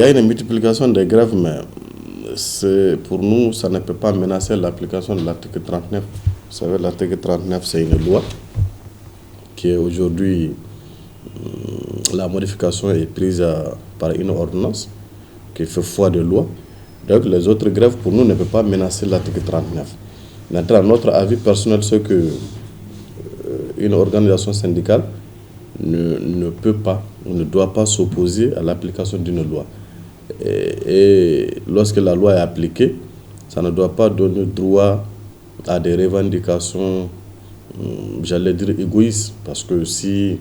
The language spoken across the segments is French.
y a une multiplication des grèves, mais pour nous, ça ne peut pas menacer l'application de l'article 39. Vous savez, l'article 39, c'est une loi qui est aujourd'hui, la modification est prise par une ordonnance qui fait foi de loi. Donc les autres grèves, pour nous, ne peuvent pas menacer l'article 39. Maintenant, notre avis personnel, c'est que une organisation syndicale ne peut pas, ou ne doit pas s'opposer à l'application d'une loi. Et lorsque la loi est appliquée, ça ne doit pas donner droit à des revendications, j'allais dire égoïstes, parce que si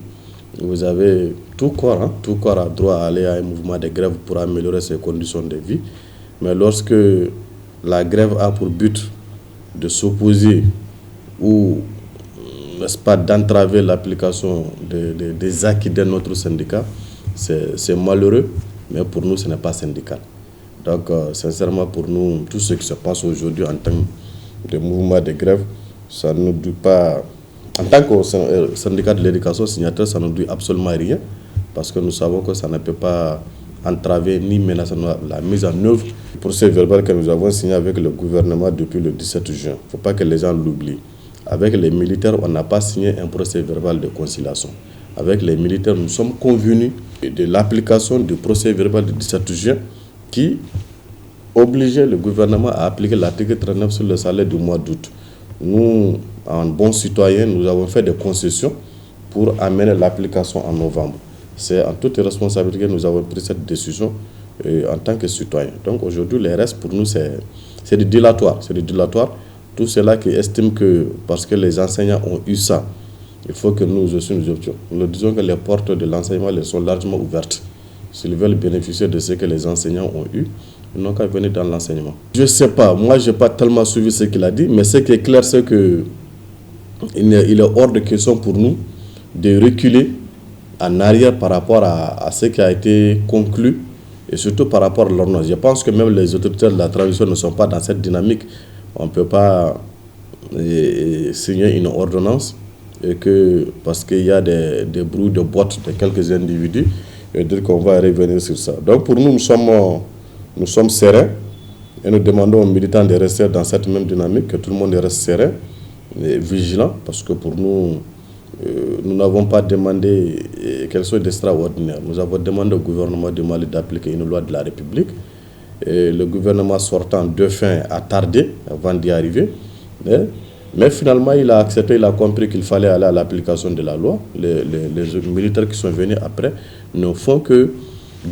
vous avez tout corps a droit à aller à un mouvement de grève pour améliorer ses conditions de vie, mais lorsque la grève a pour but de s'opposer ou, n'est-ce pas, d'entraver l'application des acquis de notre syndicat, c'est malheureux, mais pour nous, ce n'est pas syndical. Donc, sincèrement, pour nous, tout ce qui se passe aujourd'hui en termes de mouvement de grève, ça ne nous dit pas, en tant que syndicat de l'éducation signataire, ça ne nous dit absolument rien, parce que nous savons que ça ne peut pas entraver ni menacer la mise en œuvre du procès verbal que nous avons signé avec le gouvernement depuis le 17 juin. Il ne faut pas que les gens l'oublient. Avec les militaires, on n'a pas signé un procès verbal de conciliation. Avec les militaires, nous sommes convenus de l'application du procès verbal du 17 juin qui obligeait le gouvernement à appliquer l'article 39 sur le salaire du mois d'août. Nous, en bons citoyens, nous avons fait des concessions pour amener l'application en novembre. C'est en toute responsabilité que nous avons pris cette décision en tant que citoyens. Donc aujourd'hui, les restes, pour nous, c'est du dilatoire. C'est du dilatoire. Tout cela qui estime que parce que les enseignants ont eu ça, il faut que nous aussi nous options. Nous disons que les portes de l'enseignement sont largement ouvertes. S'ils veulent bénéficier de ce que les enseignants ont eu, ils n'ont qu'à venir dans l'enseignement. Je ne sais pas, moi je n'ai pas tellement suivi ce qu'il a dit, mais ce qui est clair, c'est qu'il est hors de question pour nous de reculer en arrière par rapport à ce qui a été conclu et surtout par rapport à l'ordonnance. Je pense que même les autorités de la transition ne sont pas dans cette dynamique. On ne peut pas signer une ordonnance et que parce qu'il y a des bruits de boîtes de quelques individus et dire qu'on va revenir sur ça. Donc pour nous, nous sommes sereins et nous demandons aux militants de rester dans cette même dynamique, que tout le monde reste serein et vigilant, parce que pour nous, nous n'avons pas demandé quelque chose d'extraordinaire. Nous avons demandé au gouvernement du Mali d'appliquer une loi de la République. Et le gouvernement sortant de fin a tardé avant d'y arriver. Mais finalement, il a accepté, il a compris qu'il fallait aller à l'application de la loi. Les militaires qui sont venus après ne font que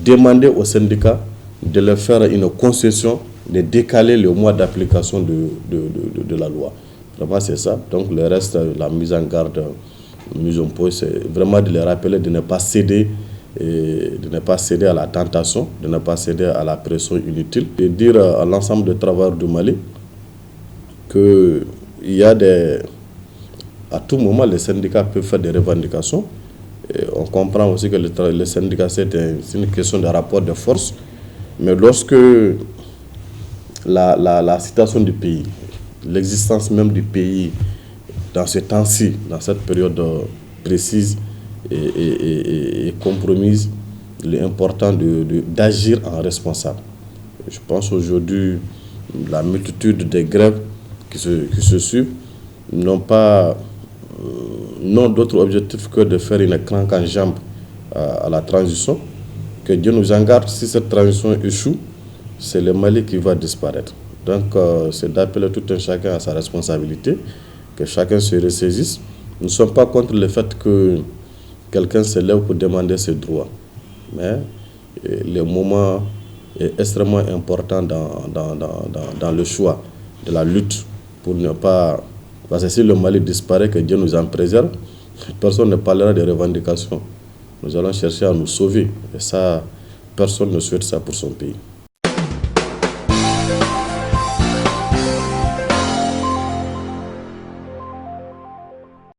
demander aux syndicats de leur faire une concession, de décaler le mois d'application de la loi. Vraiment, c'est ça. Donc, le reste, la mise en garde, mise en pause, c'est vraiment de les rappeler de ne pas céder, et de ne pas céder à la tentation, de ne pas céder à la pression inutile. Et dire à l'ensemble des travailleurs du Mali qu'il y a à tout moment, les syndicats peuvent faire des revendications. Et on comprend aussi que les syndicats, c'est une question de rapport de force. Mais lorsque la situation du pays, l'existence même du pays, dans ce temps-ci, dans cette période précise et compromise, il est important d'agir en responsable. Je pense aujourd'hui, la multitude des grèves qui se suivent n'ont d'autre objectif que de faire une cranque en jambe à la transition. Que Dieu nous en garde, si cette transition échoue, c'est le Mali qui va disparaître. Donc, c'est d'appeler tout un chacun à sa responsabilité, que chacun se ressaisisse. Nous ne sommes pas contre le fait que quelqu'un se lève pour demander ses droits. Mais le moment est extrêmement important dans le choix de la lutte pour ne pas... Parce que si le Mali disparaît, que Dieu nous en préserve, personne ne parlera de revendications. Nous allons chercher à nous sauver. Et ça, personne ne souhaite ça pour son pays.